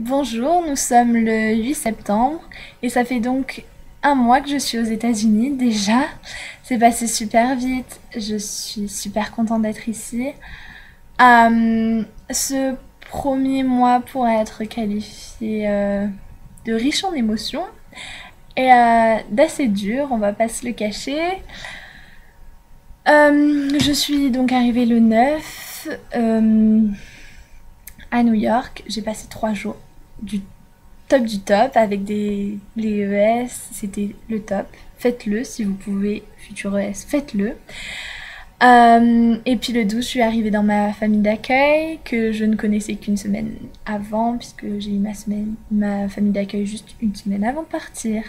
Bonjour, nous sommes le 8 septembre et ça fait donc un mois que je suis aux États-Unis déjà. C'est passé super vite, je suis super contente d'être ici. Ce premier mois pourrait être qualifié de riche en émotions et d'assez dur, on va pas se le cacher. Je suis donc arrivée le 9 à New York. J'ai passé 3 jours du top avec les ES, c'était le top. Faites-le si vous pouvez, futur ES, faites-le. Et puis le 12, je suis arrivée dans ma famille d'accueil que je ne connaissais qu'une semaine avant, puisque j'ai eu ma famille d'accueil juste une semaine avant de partir.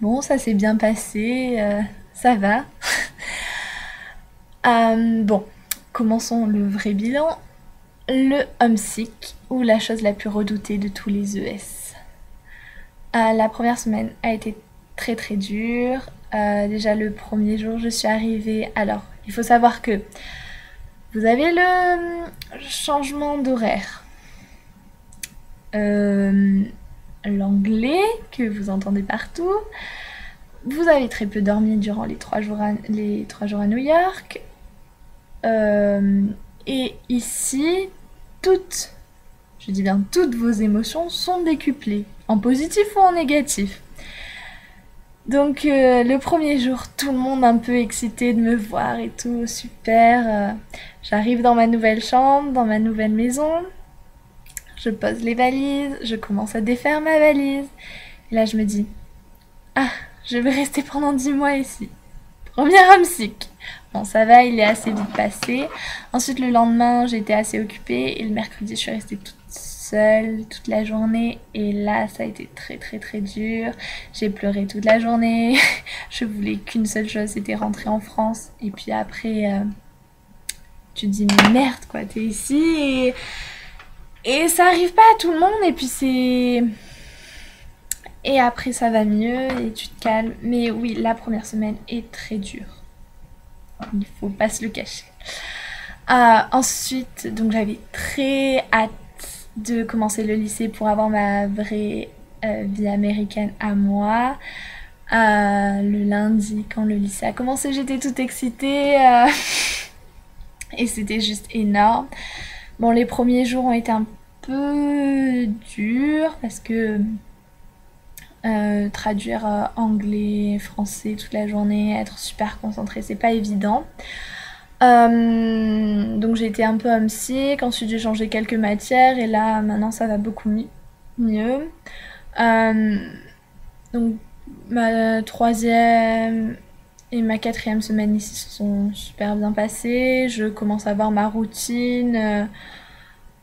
Bon, ça s'est bien passé, ça va. Bon, commençons le vrai bilan. Le homesick, ou la chose la plus redoutée de tous les ES. La première semaine a été très très dure. Déjà le premier jour, je suis arrivée. Alors, il faut savoir que vous avez le changement d'horaire. L'anglais que vous entendez partout. Vous avez très peu dormi durant les 3 jours à New York. Et ici, je dis bien toutes vos émotions sont décuplées, en positif ou en négatif. Donc le premier jour, tout le monde un peu excité de me voir et tout, super. J'arrive dans ma nouvelle chambre, dans ma nouvelle maison. Je pose les valises, je commence à défaire ma valise. Et là je me dis, ah, je vais rester pendant 10 mois ici. Premier homesick. Bon, ça va, il est assez vite passé. Ensuite, le lendemain, j'étais assez occupée. Et le mercredi, je suis restée toute seule toute la journée. Et là, ça a été très, très, très dur. J'ai pleuré toute la journée. Je voulais qu'une seule chose, c'était rentrer en France. Et puis après, tu te dis, mais merde, quoi, t'es ici. Et ça arrive pas à tout le monde. Et puis c'est... Et après, ça va mieux et tu te calmes. Mais oui, la première semaine est très dure. Il faut pas se le cacher. Ensuite, donc j'avais très hâte de commencer le lycée pour avoir ma vraie vie américaine à moi. Le lundi, quand le lycée a commencé, j'étais toute excitée et c'était juste énorme. Bon, les premiers jours ont été un peu durs parce que traduire anglais, français toute la journée, être super concentrée, c'est pas évident. Donc j'ai été un peu homesick, ensuite j'ai changé quelques matières et là maintenant ça va beaucoup mieux. Donc ma troisième et ma quatrième semaine ici se sont super bien passées. Je commence à avoir ma routine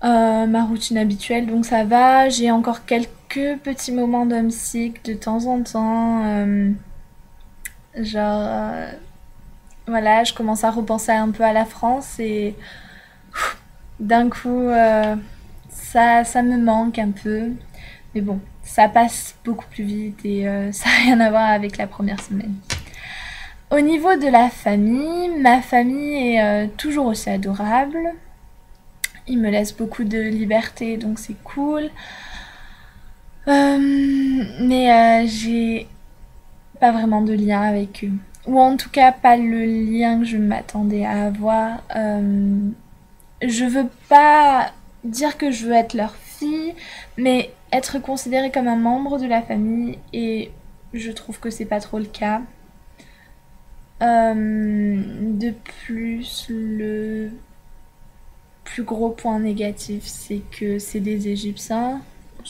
habituelle, donc ça va. J'ai encore quelques petits moments d'homesick de temps en temps. Voilà, je commence à repenser un peu à la France et d'un coup, ça me manque un peu. Mais bon, ça passe beaucoup plus vite et ça n'a rien à voir avec la première semaine. Au niveau de la famille, ma famille est toujours aussi adorable. Ils me laissent beaucoup de liberté, donc c'est cool. Mais j'ai pas vraiment de lien avec eux. Ou en tout cas, pas le lien que je m'attendais à avoir. Je veux pas dire que je veux être leur fille, mais être considérée comme un membre de la famille, et je trouve que c'est pas trop le cas. De plus, le plus gros point négatif, c'est que c'est des Égyptiens,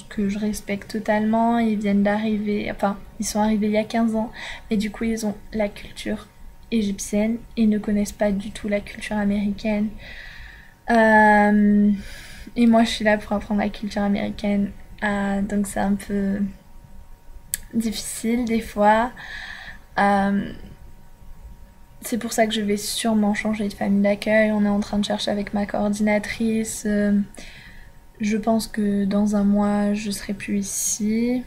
que je respecte totalement. Ils viennent d'arriver, enfin, ils sont arrivés il y a 15 ans, mais du coup, ils ont la culture égyptienne et ne connaissent pas du tout la culture américaine. Et moi, je suis là pour apprendre la culture américaine, donc c'est un peu difficile des fois. C'est pour ça que je vais sûrement changer de famille d'accueil. On est en train de chercher avec ma coordinatrice. Je pense que dans un mois, je serai plus ici.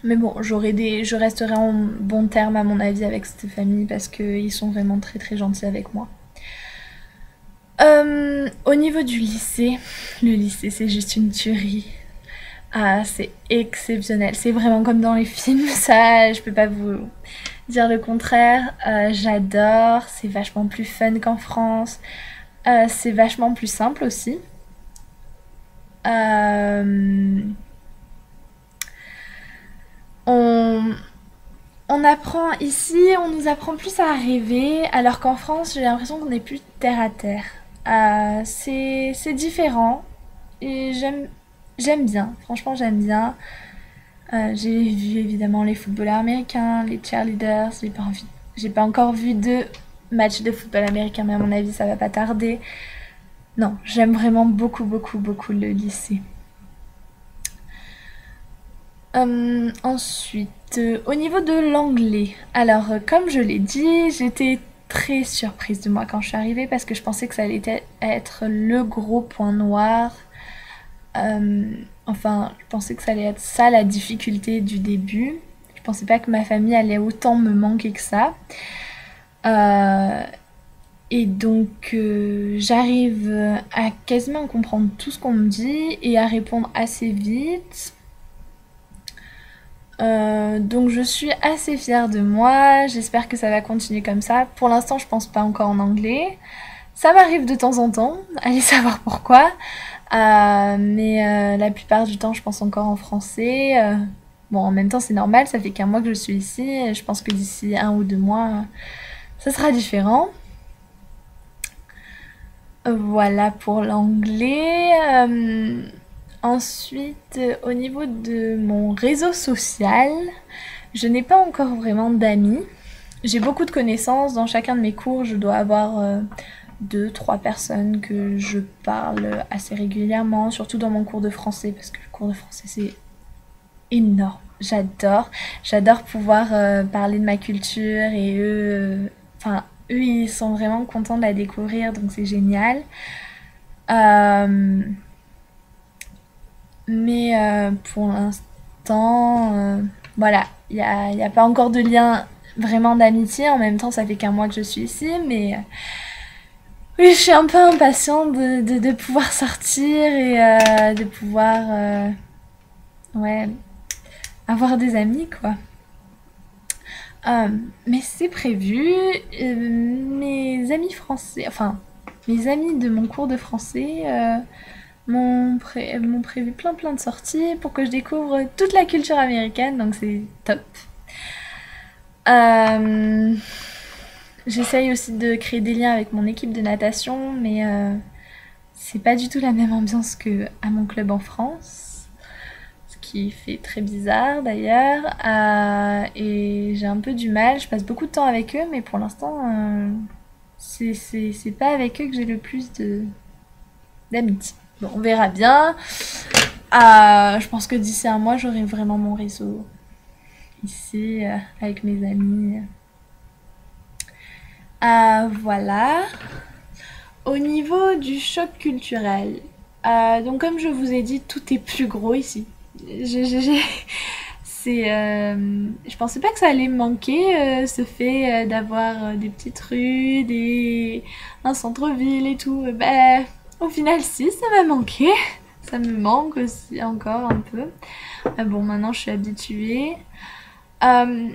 Mais bon, je resterai en bon terme à mon avis avec cette famille parce qu'ils sont vraiment très très gentils avec moi. Au niveau du lycée, le lycée c'est juste une tuerie. Ah, c'est exceptionnel. C'est vraiment comme dans les films, ça, je peux pas vous dire le contraire. J'adore, c'est vachement plus fun qu'en France. C'est vachement plus simple aussi. Euh, on, on apprend ici, on nous apprend plus à rêver, alors qu'en France, j'ai l'impression qu'on est plus terre à terre. C'est différent et j'aime bien. Franchement, j'aime bien. J'ai vu évidemment les footballeurs américains, les cheerleaders. J'ai pas encore vu de match de football américain, mais à mon avis, ça va pas tarder. Non, j'aime vraiment beaucoup, beaucoup, beaucoup le lycée. Ensuite, au niveau de l'anglais, alors comme je l'ai dit, j'étais très surprise de moi quand je suis arrivée parce que je pensais que ça allait être le gros point noir. Enfin, je pensais que ça allait être ça la difficulté du début. Je pensais pas que ma famille allait autant me manquer que ça. Euh, et donc, j'arrive à quasiment comprendre tout ce qu'on me dit et à répondre assez vite. Donc je suis assez fière de moi, j'espère que ça va continuer comme ça. Pour l'instant, je pense pas encore en anglais. Ça m'arrive de temps en temps, allez savoir pourquoi. Mais la plupart du temps, je pense encore en français. Bon, en même temps, c'est normal, ça fait qu'un mois que je suis ici. Je pense que d'ici 1 ou 2 mois, ça sera différent. Voilà pour l'anglais. Ensuite, au niveau de mon réseau social, je n'ai pas encore vraiment d'amis. J'ai beaucoup de connaissances. Dans chacun de mes cours, je dois avoir 2, 3 personnes que je parle assez régulièrement, surtout dans mon cours de français, parce que le cours de français, c'est énorme. J'adore. J'adore pouvoir parler de ma culture et enfin, eux, ils sont vraiment contents de la découvrir, donc c'est génial. Euh, mais pour l'instant, voilà, il y a pas encore de lien vraiment d'amitié. En même temps, ça fait qu'un mois que je suis ici, mais oui, je suis un peu impatiente de pouvoir sortir et de pouvoir ouais, avoir des amis, quoi. Mais c'est prévu. Mes amis français, enfin, mes amis de mon cours de français m'ont prévu plein plein de sorties pour que je découvre toute la culture américaine, donc c'est top. Euh, J'essaye aussi de créer des liens avec mon équipe de natation, mais c'est pas du tout la même ambiance que à mon club en France, ce qui fait très bizarre d'ailleurs. Et j'ai un peu du mal, je passe beaucoup de temps avec eux, mais pour l'instant, c'est pas avec eux que j'ai le plus d'amitié. Bon, on verra bien. Je pense que d'ici un mois, j'aurai vraiment mon réseau ici avec mes amis. Voilà. Au niveau du choc culturel, donc comme je vous ai dit, tout est plus gros ici. Je pensais pas que ça allait me manquer, ce fait d'avoir des petites rues, un centre-ville et tout. Bah, au final, si, ça m'a manqué. Ça me manque aussi encore un peu. Bon, maintenant, je suis habituée. Euh,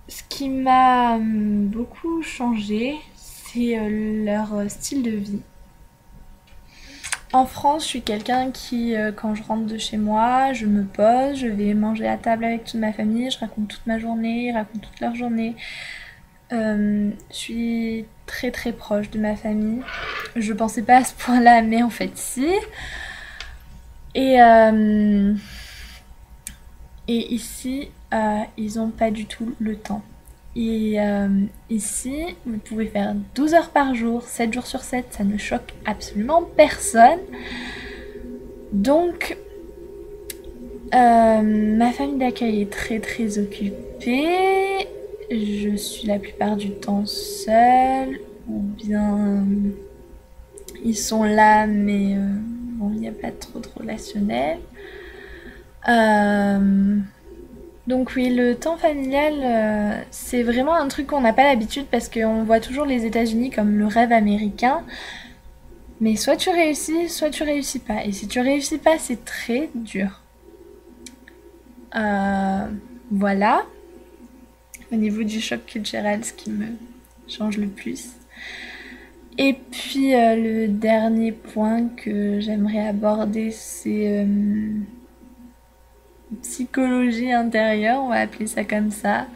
Ce qui m'a beaucoup changé, c'est leur style de vie. En France, je suis quelqu'un qui, quand je rentre de chez moi, je me pose, je vais manger à table avec toute ma famille, je raconte toute ma journée, ils racontent toute leur journée. Je suis très très proche de ma famille. Je pensais pas à ce point-là, mais en fait si. Et, euh, et ici, ils ont pas du tout le temps. Et ici, vous pouvez faire 12 heures par jour, 7 jours sur 7, ça ne choque absolument personne. Donc, ma famille d'accueil est très très occupée. Je suis la plupart du temps seule, ou bien ils sont là, mais bon, il n'y a pas trop de relationnel. Donc oui, le temps familial, c'est vraiment un truc qu'on n'a pas l'habitude parce qu'on voit toujours les États-Unis comme le rêve américain. Mais soit tu réussis pas. Et si tu réussis pas, c'est très dur. Euh, voilà. Au niveau du choc culturel, ce qui me change le plus. Et puis le dernier point que j'aimerais aborder, c'est psychologie intérieure, on va appeler ça comme ça.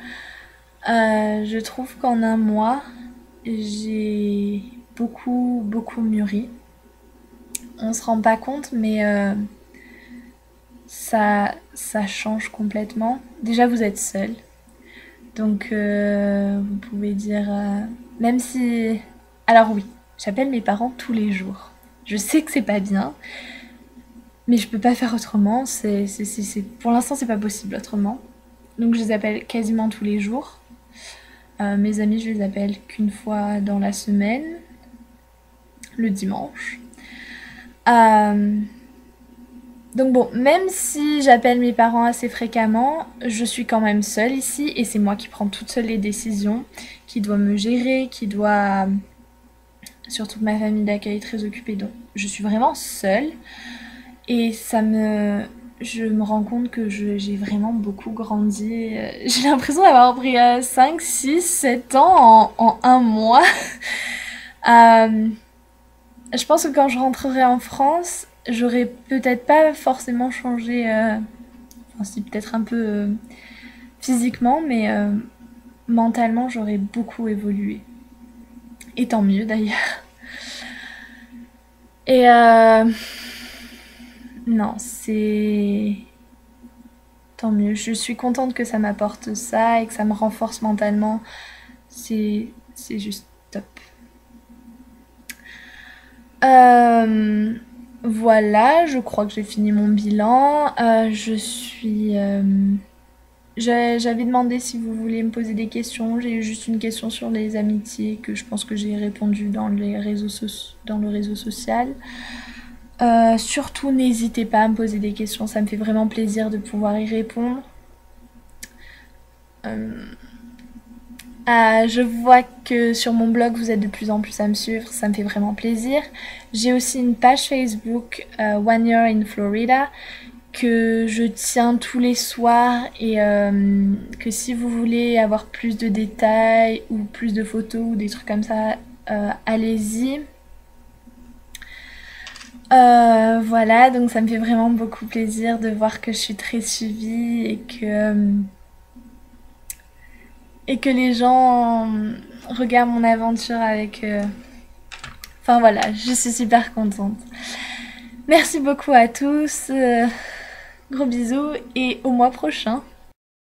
Je trouve qu'en un mois, j'ai beaucoup mûri. On se rend pas compte, mais ça change complètement. Déjà, vous êtes seul. Donc, vous pouvez dire... même si... Alors oui, j'appelle mes parents tous les jours. Je sais que c'est pas bien, mais je peux pas faire autrement. Pour l'instant, c'est pas possible autrement. Donc, je les appelle quasiment tous les jours. Mes amis, je les appelle qu'une fois dans la semaine, le dimanche. Donc bon, même si j'appelle mes parents assez fréquemment, je suis quand même seule ici et c'est moi qui prends toute seule les décisions, qui dois me gérer, qui doit... Surtout que ma famille d'accueil est très occupée, donc je suis vraiment seule. Et je me rends compte que j'ai vraiment beaucoup grandi. J'ai l'impression d'avoir pris 5, 6, 7 ans en un mois. Euh, je pense que quand je rentrerai en France, j'aurais peut-être pas forcément changé, enfin si peut-être un peu physiquement, mais mentalement j'aurais beaucoup évolué. Et tant mieux d'ailleurs. Et non, c'est tant mieux. Je suis contente que ça m'apporte ça et que ça me renforce mentalement. C'est juste top. Voilà, je crois que j'ai fini mon bilan. J'avais demandé si vous voulez me poser des questions. J'ai eu juste une question sur les amitiés que je pense que j'ai répondu dans dans le réseau social. Surtout, n'hésitez pas à me poser des questions. Ça me fait vraiment plaisir de pouvoir y répondre. Je vois que sur mon blog, vous êtes de plus en plus à me suivre. Ça me fait vraiment plaisir. J'ai aussi une page Facebook, One Year in Florida, que je tiens tous les soirs et que si vous voulez avoir plus de détails ou plus de photos ou des trucs comme ça, allez-y. Voilà, donc ça me fait vraiment beaucoup plaisir de voir que je suis très suivie et que les gens regardent mon aventure avec... Enfin voilà, je suis super contente. Merci beaucoup à tous, gros bisous et au mois prochain.